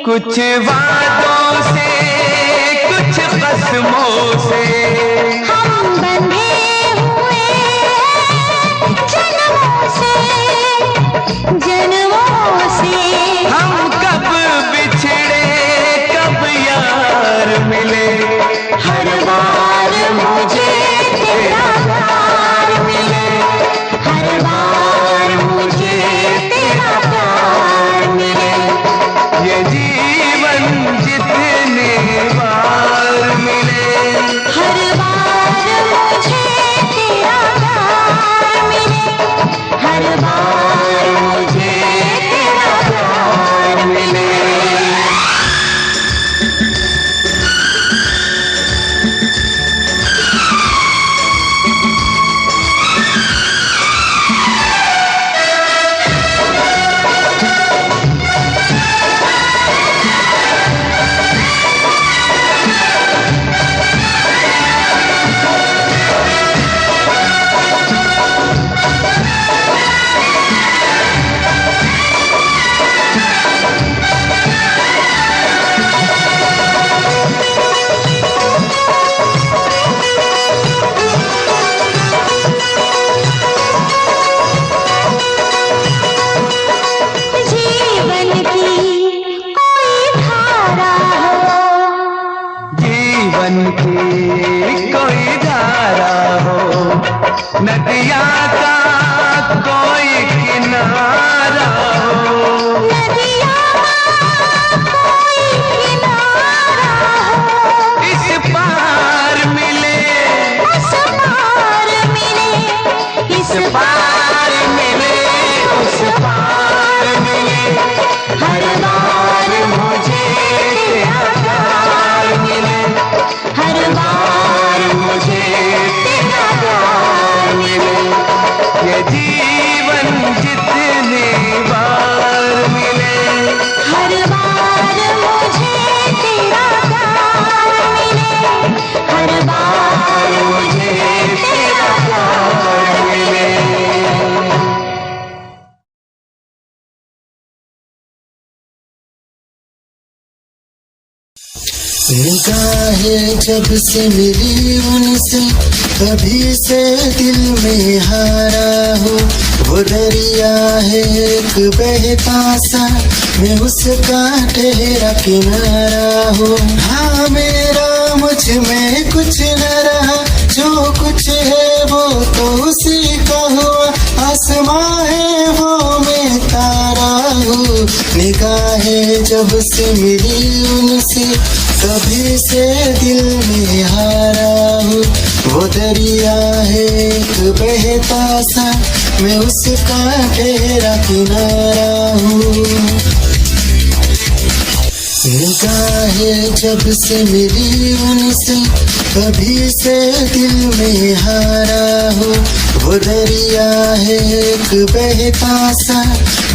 कुछ वादों से कुछ कसमों से हम बंधे हुए जन्मों से, जन्मों से। हम कब बिछड़े कब यार मिले, हर बार मुझे तेरा प्यार मिले, हर बार मुझे तेरा प्यार मिले। ये जीवन जितने बार मिले, हर बार मुझे तेरा प्यार मिले, हर बार मुझे तेरा प्यार मिले। कोई धारा हो, नदिया का कोई किनारा हो, नदिया का कोई किनारा हो। इस पार मिले उस पार मिले, इस पार मिले, उस पार मिले। हर बार मुझे तेरा प्यार मिले, हर बार मुझे तेरा प्यार मिले। ये जीवन जितने बार निगाहें जब से मिली उनसे तभी से दिल में हारा हूँ। वो दरिया है एक बहता सा, मैं उसका ठहरा किनारा हूँ। हाँ मेरा मुझ में कुछ न रहा, जो कुछ है वो तो उसी का हुआ। आसमां है वो मैं तारा हूँ। निगाहें जब से मिली उनसे तभी से दिल में हारा हूँ। वो दरिया है एक बहता सा, मैं उसका ठहरा किनारा हूँ। निगाहें जब से मिली उनसे तभी से दिल में हारा हूँ। वो दरिया है एक बहता सा,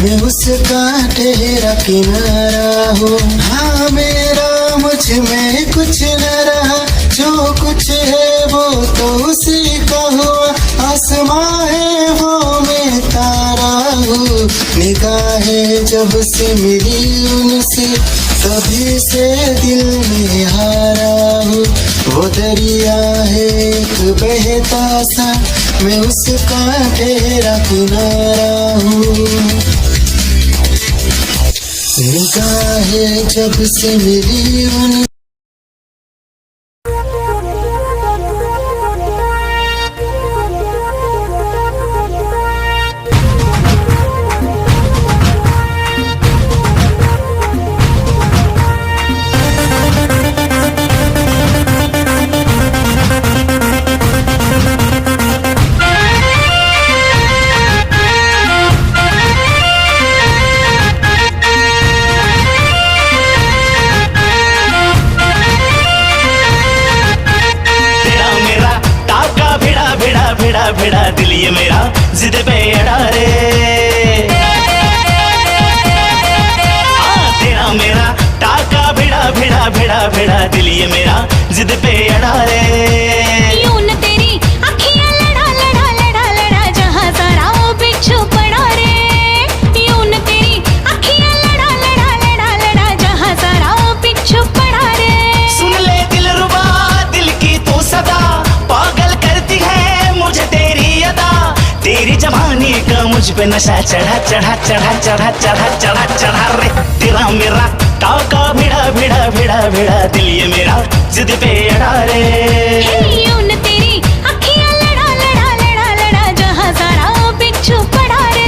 मैं उसका ठहरा किनारा हूँ। हाँ मेरा मुझ में कुछ न रहा, जो कुछ है वो तो उसी का हुआ। आसमां है वो मैं तारा हूँ। निगाहें जब से मिली उनसे तभी से दिल में हारा हूँ। वो दरिया है एक बहता सा, मैं उसका ठहरा किनारा हूँ। निगाहें जब से मिली उन भिड़ा दिल ये मेरा जिद पे अड़ा रे। तेरा मेरा टाका भिड़ा दिल ये मेरा जिद पे अड़ा रे। यूं न तेरी अखियां लड़ा जहां सारा वो बिच्छू पड़ा रे। यूं न तेरी अखियां लड़ा जहां सारा वो बिच्छू पड़ा रे। सुन ले दिल रुबा दिल की तू सदा, पागल करती है मुझे तेरी अदा। तेरी जवानी का मुझ पे नशा चढ़ा रे। तेरा मेरा टाका भिड़ा दिल ये मेरा जिद पे अड़ा रे। यूं न तेरी अखियां लड़ा जहां सारा वो बिच्छू पड़ा रे।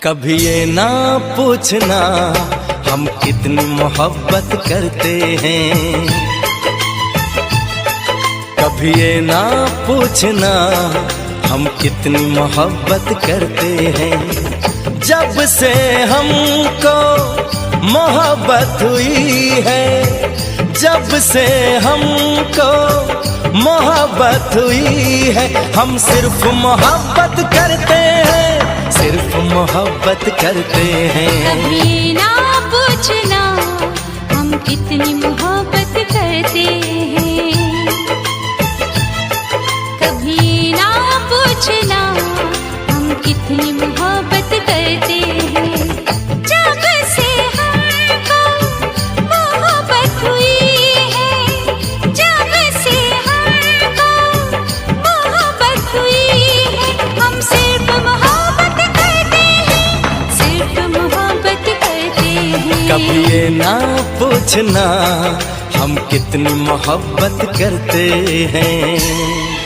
कभी ये ना पूछना हम कितनी मोहब्बत करते हैं। कभी ये ना पूछना हम कितनी मोहब्बत करते हैं। जब से हमको मोहब्बत हुई है, जब से हमको मोहब्बत हुई है, हम सिर्फ मोहब्बत करते हैं, सिर्फ मोहब्बत करते हैं। कभी ना पूछना हम कितनी मोहब्बत करते हैं। कभी ना पूछना हम कितनी मोहब्बत करते हैं। जब से हमको मोहब्बत हुई है, जब से हमको मोहब्बत हुई है, हम सिर्फ मोहब्बत करते हैं, सिर्फ मोहब्बत करते हैं। कभी ये ना पूछना हम कितनी मोहब्बत करते हैं।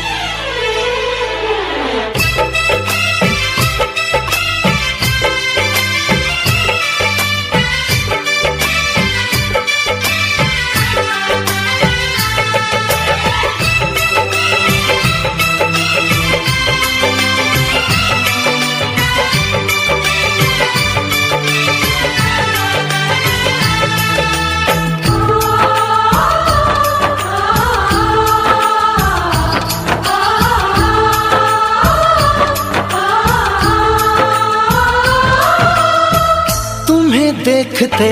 देखते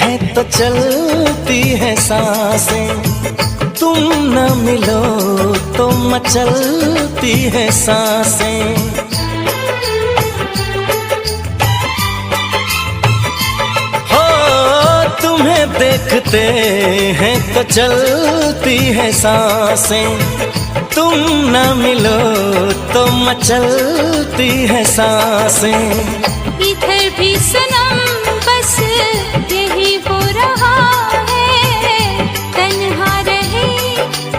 हैं तो चलती है सांसें, तुम न मिलो तो मचलती है सांसें। हो तुम्हें देखते हैं तो चलती है सांसें, तुम न मिलो तो मचलती है सांसें। इधर भी सनम बस यही हो रहा है, तन्हा रहे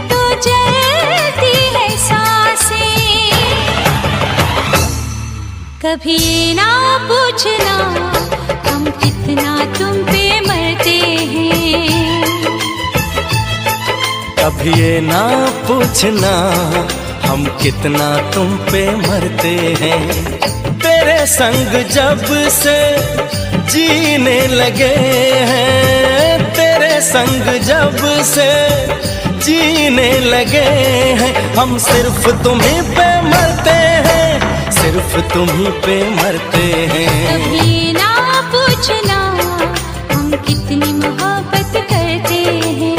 तो जलती है सांसें। कभी ना पूछना हम कितना तुम पे मरते हैं, कभी ये ना पूछना हम कितना तुम पे मरते हैं। तेरे संग जब से जीने लगे हैं, तेरे संग जब से जीने लगे हैं, हम सिर्फ तुम्हीं पे मरते हैं, सिर्फ तुम्हीं पे मरते हैं। कभी ना पूछना हम कितनी मोहब्बत करते हैं।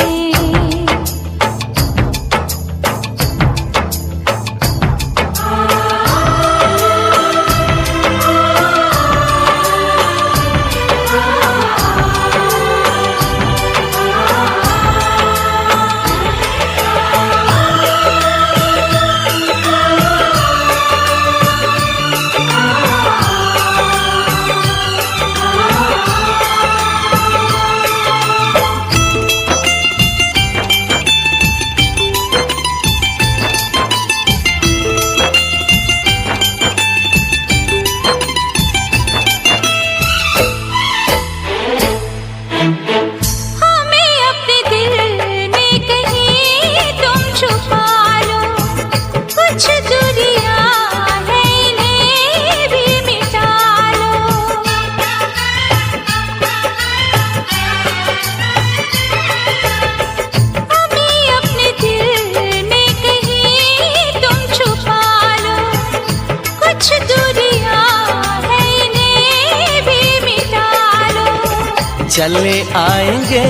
चले आएंगे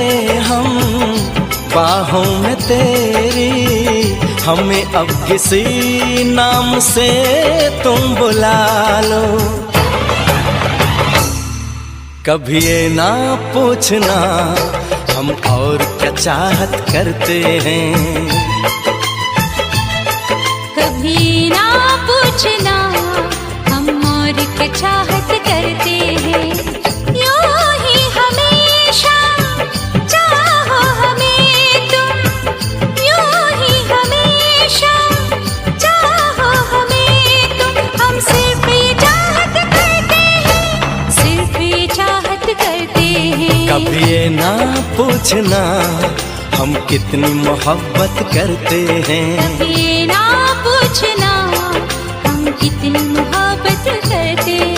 हम बाहों में तेरी, हमें अब किसी नाम से तुम बुला लो। कभी ये ना पूछना हम और क्या चाहत करते हैं, कभी ना पूछना हम और क्या चाहत करते हैं। कभी ये ना पूछना हम कितनी मोहब्बत करते हैं, कभी ये ना पूछना हम कितनी मोहब्बत करते हैं।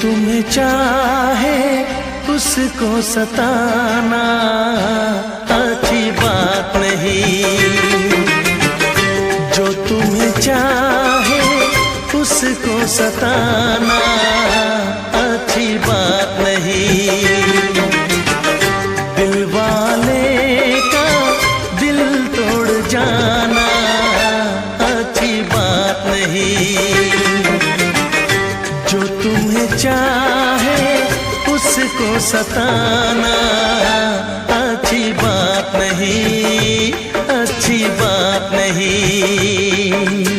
तुम्हें चाहे उसको सताना अच्छी बात नहीं, जो तुम्हें चाहे उसको सताना अच्छी बात नहीं, दिल वाले का दिल तोड़ जाना अच्छी बात नहीं, जो तुम्हें चाहे उसको सताना अच्छी बात नहीं, अच्छी बात नहीं।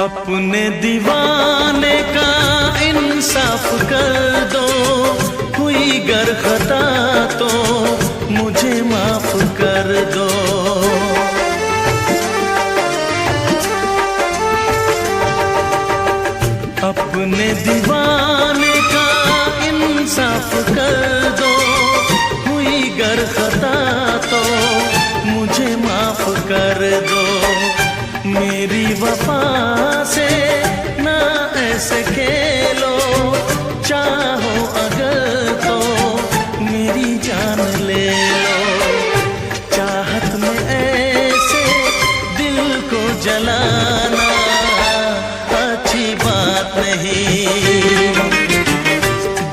अपने दीवाने का इंसाफ कर दो, हुई गर खता तो मुझे माफ कर दो। अपने दीवाने का इंसाफ कर दो, हुई गर खता तो मुझे माफ कर दो। मेरी वफा से ना ऐसे खेलो, चाहो अगर तो मेरी जान ले लो। चाहत में ऐसे दिल को जलाना अच्छी बात नहीं,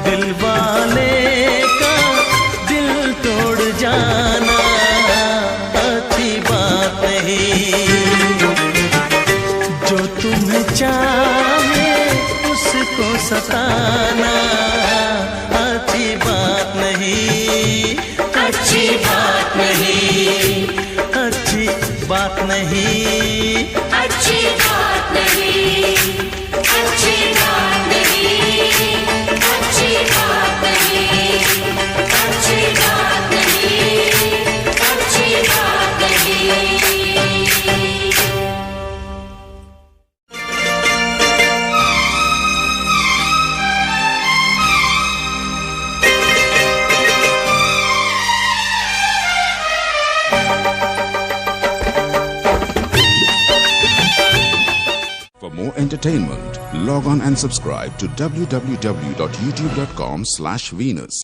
दिल वाले का दिल तोड़ जाना अच्छी बात नहीं, जो तुम्हें चाहे उसको सताना अच्छी बात नहीं, अच्छी बात नहीं, अच्छी बात नहीं, अच्छी बात नहीं, अच्छी बात नहीं, अच्छी बात नहीं, अच्छी बात नहीं, अच्छी बात नहीं। For more entertainment, log on and subscribe to www.youtube.com/Venus.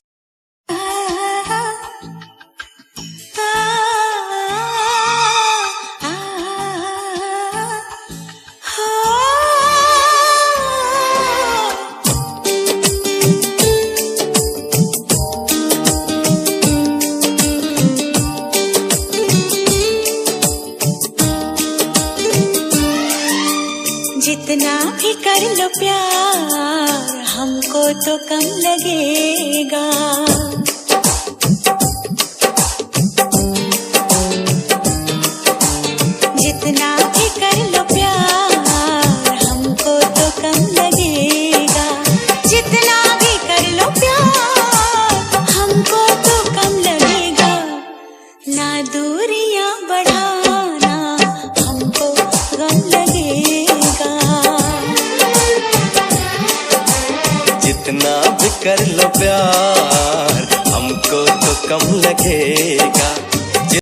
जितना भी कर लो प्यार हमको तो कम लगेगा, जितना भी कर लो प्यार हमको तो कम लगेगा, जितना भी कर लो प्यार हमको तो कम लगेगा, ना दूरियां बढ़ाना हमको गम लगेगा। जितना भी कर लो प्यार हमको तो कम लगेगा,